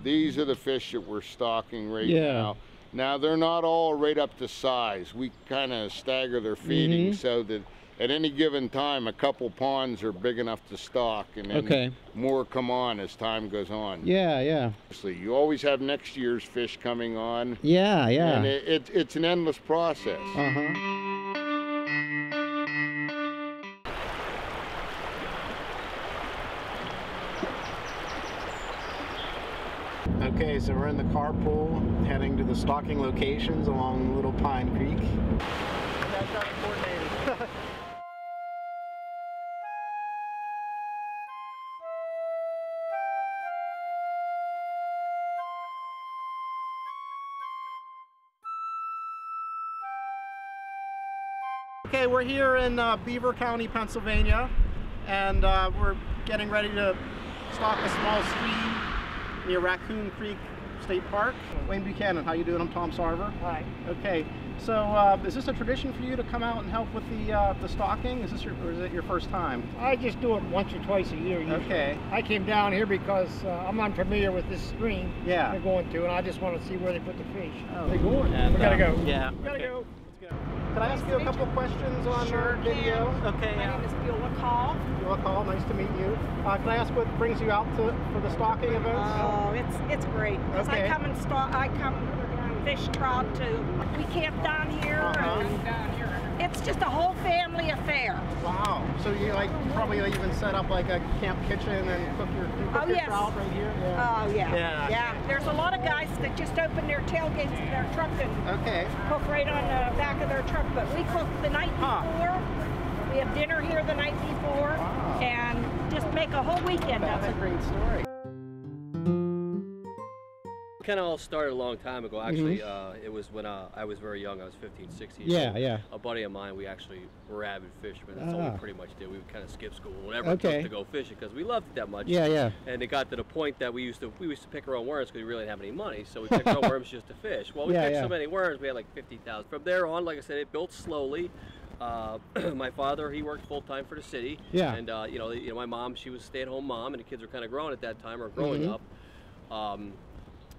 These are the fish that we're stocking right now. Now they're not all right up to size. We kind of stagger their feeding so that at any given time, a couple ponds are big enough to stock, and then more come on as time goes on. You always have next year's fish coming on. And it's an endless process. Okay, so we're in the carpool heading to the stocking locations along Little Pine Creek. That's not coordinated. Okay, we're here in Beaver County, Pennsylvania, and we're getting ready to stock a small stream near Raccoon Creek State Park. Wayne Buchanan, how you doing? I'm Tom Sarver. Hi. Okay, so is this a tradition for you to come out and help with the stocking? Is this or is it your first time? I just do it once or twice a year usually. Okay. I came down here because I'm unfamiliar with this stream they're going to, and I just want to see where they put the fish. Oh. They're going. We gotta go. Yeah. We gotta go. Let's go. Can I ask you a couple questions on Sure video? can. Okay. My name is Beulah Call. Beulah Call, nice to meet you. Can I ask what brings you out for the stocking events? Oh, it's great. Because I come and I come fish trout too. We camp down here. It's just a whole family affair. Wow. So you probably even set up like a camp kitchen and cook your trout right here? Oh yeah. There's a lot of guys that just open their tailgates of their truck and cook right on the back of their truck. But we cook the night before. We have dinner here the night before and just make a whole weekend of it. That's a great story. Kind of all started a long time ago. Actually, it was when I was very young. I was 15, 16. A buddy of mine, we actually were avid fishermen. That's all we pretty much did. We would kind of skip school, whatever it took to go fishing, because we loved it that much. And it got to the point that we used to pick our own worms because we really didn't have any money. So we picked our own worms just to fish. Well, we picked so many worms, we had like 50,000. From there on, like I said, it built slowly. My father, he worked full time for the city. And you know, my mom, she was a stay-at-home mom, and the kids were kind of growing at that time, or growing up.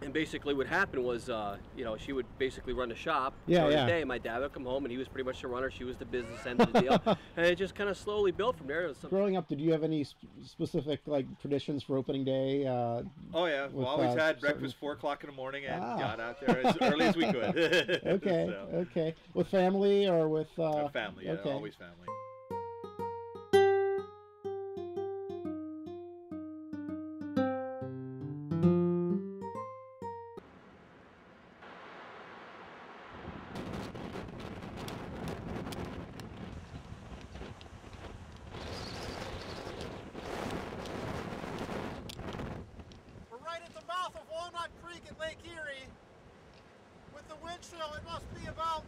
And basically what happened was, you know, she would basically run the shop during the day. My dad would come home and he was pretty much the runner. She was the business end of the deal. And it just kind of slowly built from there. Growing up, did you have any specific traditions for opening day? Oh yeah, we always had breakfast 4 o'clock in the morning and got out there as early as we could. Okay. With family or with? Family, yeah, always family. Lake Erie. With the wind chill, it must be about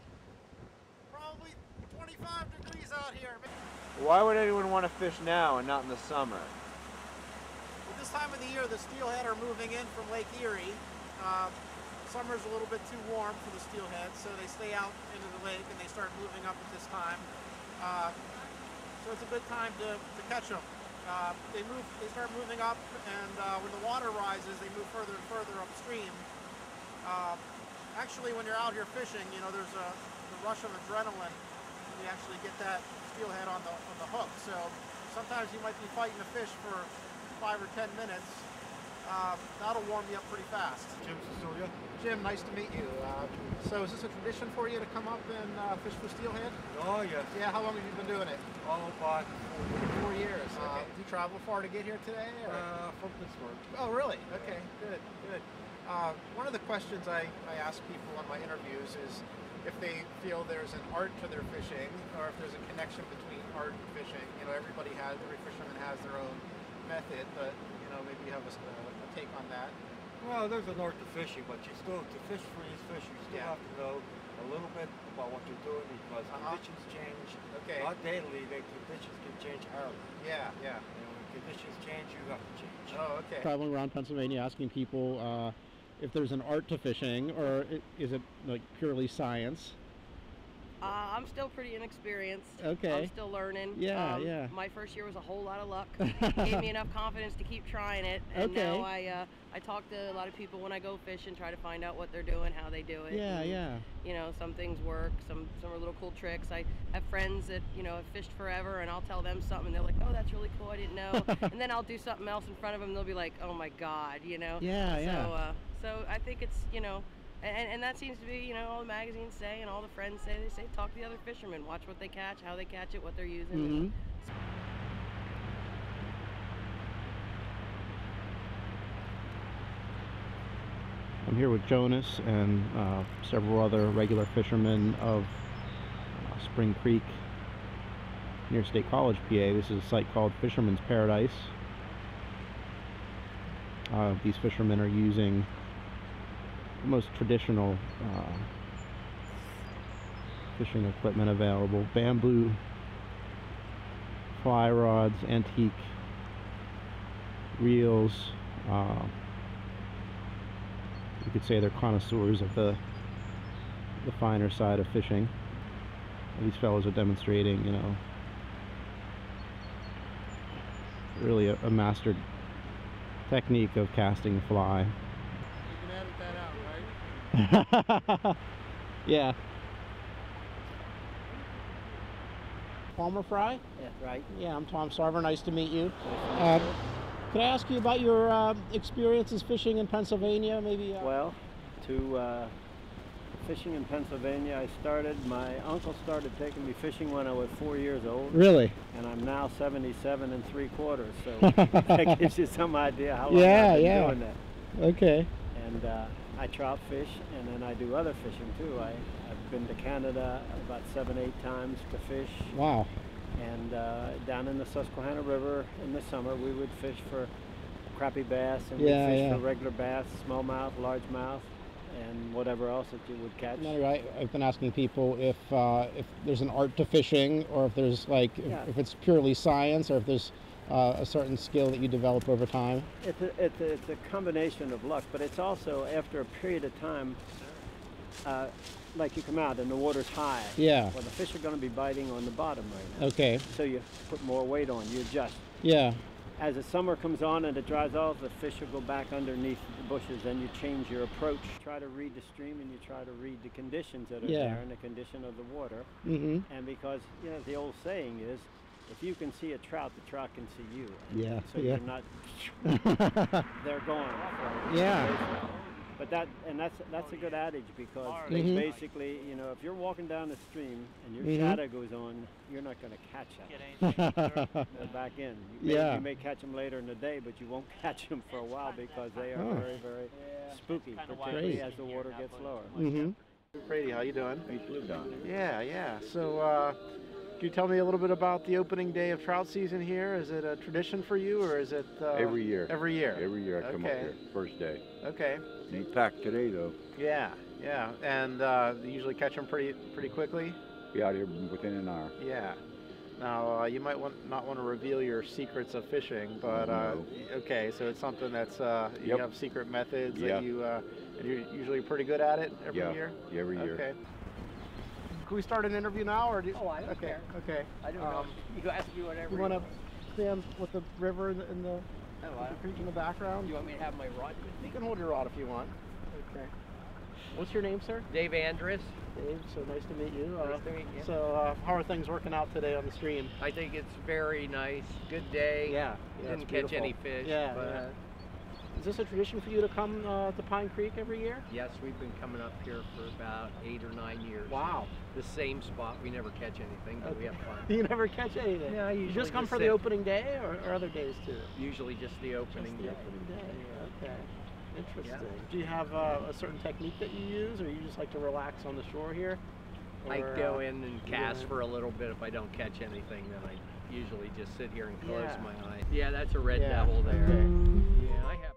probably 25 degrees out here. Why would anyone want to fish now and not in the summer? Well, this time of the year, the steelhead are moving in from Lake Erie. Summer's a little bit too warm for the steelhead, so they stay out into the lake and they start moving up at this time. So it's a good time to catch them. They start moving up, and when the water rises, they move further and further upstream. Actually, when you're out here fishing, you know, there's the rush of adrenaline. You actually get that steelhead on the hook. So sometimes you might be fighting a fish for 5 or 10 minutes. That'll warm you up pretty fast. Jim Cecilia. Jim, nice to meet you. So is this a tradition for you to come up and fish for steelhead? Oh, yes. Yeah, how long have you been doing it? All about 4 years. Okay. Did you travel far to get here today? Or? From Pittsburgh. Oh, really? Okay, good. One of the questions I ask people on my interviews is if they feel there's an art to their fishing, or if there's a connection between art and fishing. You know, every fisherman has their own method, but you know, maybe you have a take on that. Well, there's an art to fishing, but to fish for these fish, you still have to know a little bit about what you're doing, because conditions change. Okay. Not daily, the conditions can change hourly. Yeah. And when conditions change, you have to change. Oh, okay. Traveling around Pennsylvania asking people if there's an art to fishing, or is it like purely science? I'm still pretty inexperienced. Okay. I'm still learning. Yeah. My first year was a whole lot of luck. Gave me enough confidence to keep trying it. And now I talk to a lot of people when I go fishing, try to find out what they're doing, how they do it. Yeah. You know, some things work, some are little cool tricks. I have friends that, you know, have fished forever, and I'll tell them something, and they're like, oh, that's really cool, I didn't know. And then I'll do something else in front of them, and they'll be like, oh my God, you know? Yeah. So I think it's, you know, and that seems to be, you know, all the magazines say and all the friends say, they say, talk to the other fishermen, watch what they catch, how they catch it, what they're using. I'm here with Jonas and several other regular fishermen of Spring Creek near State College, PA. This is a site called Fisherman's Paradise. These fishermen are using the most traditional fishing equipment available: bamboo fly rods, antique reels. You could say they're connoisseurs of the finer side of fishing. These fellows are demonstrating, you know, really a mastered technique of casting fly. You can edit that out, right? Yeah. Palmer fry? Yeah, right. Yeah, I'm Tom Sarver. Nice to meet you. Could I ask you about your experiences fishing in Pennsylvania, maybe? Well, fishing in Pennsylvania, my uncle started taking me fishing when I was 4 years old. Really? And I'm now 77 3/4, so that gives you some idea how long I've been doing that. Okay. And I trout fish, and then I do other fishing too. I've been to Canada about 7, 8 times to fish. Wow. And down in the Susquehanna River in the summer, we would fish for crappie bass, and we'd fish for regular bass, smallmouth, largemouth, and whatever else that you would catch. Right. I've been asking people if there's an art to fishing, or if there's like if it's purely science, or if there's a certain skill that you develop over time. It's a combination of luck, but it's also after a period of time. Like you come out and the water's high. Yeah. Well, the fish are going to be biting on the bottom right now. Okay. So you put more weight on, you adjust. Yeah. As the summer comes on and it dries off, the fish will go back underneath the bushes, and you change your approach. Try to read the stream, and you try to read the conditions that are there and the condition of the water. Mm-hmm. And because, you know, the old saying is, if you can see a trout, the trout can see you. And so you're not, they're gone. Yeah. But that's a good adage, because basically, you know, if you're walking down the stream and your shadow goes on, you're not going to catch them. They're back in. You may catch them later in the day, but you won't catch them for a while, because they are very, very spooky, particularly as the water gets lower. Mm-hmm. Brady, how you doing? Down. Yeah. So, can you tell me a little bit about the opening day of trout season here? Is it a tradition for you, or is it every year? Every year. Every year I come up here, first day. Okay. Ain't packed today though. Yeah. And you usually catch them pretty quickly. Be out here within an hour. Yeah. Now you might not want to reveal your secrets of fishing, but okay. So it's something that's you have secret methods that you and you're usually pretty good at it every year. Yeah, every year. Okay. Can we start an interview now, or do you... Oh, I don't care. Okay. I don't know. You ask me whatever. You want to stand with the river and the creek in the background? You want me to have my rod with me? You can hold your rod if you want. Okay. What's your name, sir? Dave Andrus. Dave, so nice to meet you. Nice to meet you. So how are things working out today on the stream? I think it's very nice. Good day. Yeah. Didn't catch any fish. Yeah. Is this a tradition for you to come to Pine Creek every year? Yes, we've been coming up here for about 8 or 9 years. Wow. The same spot. We never catch anything, but we have fun. You never catch anything? Yeah, you just come for the opening day, or other days too? Usually just the opening day. Opening day. Okay. Interesting. Yeah. Do you have a certain technique that you use, or you just like to relax on the shore here? Or, I go in and cast for a little bit. If I don't catch anything, then I usually just sit here and close my eyes. Yeah, that's a red devil there. Okay. Yeah, I have.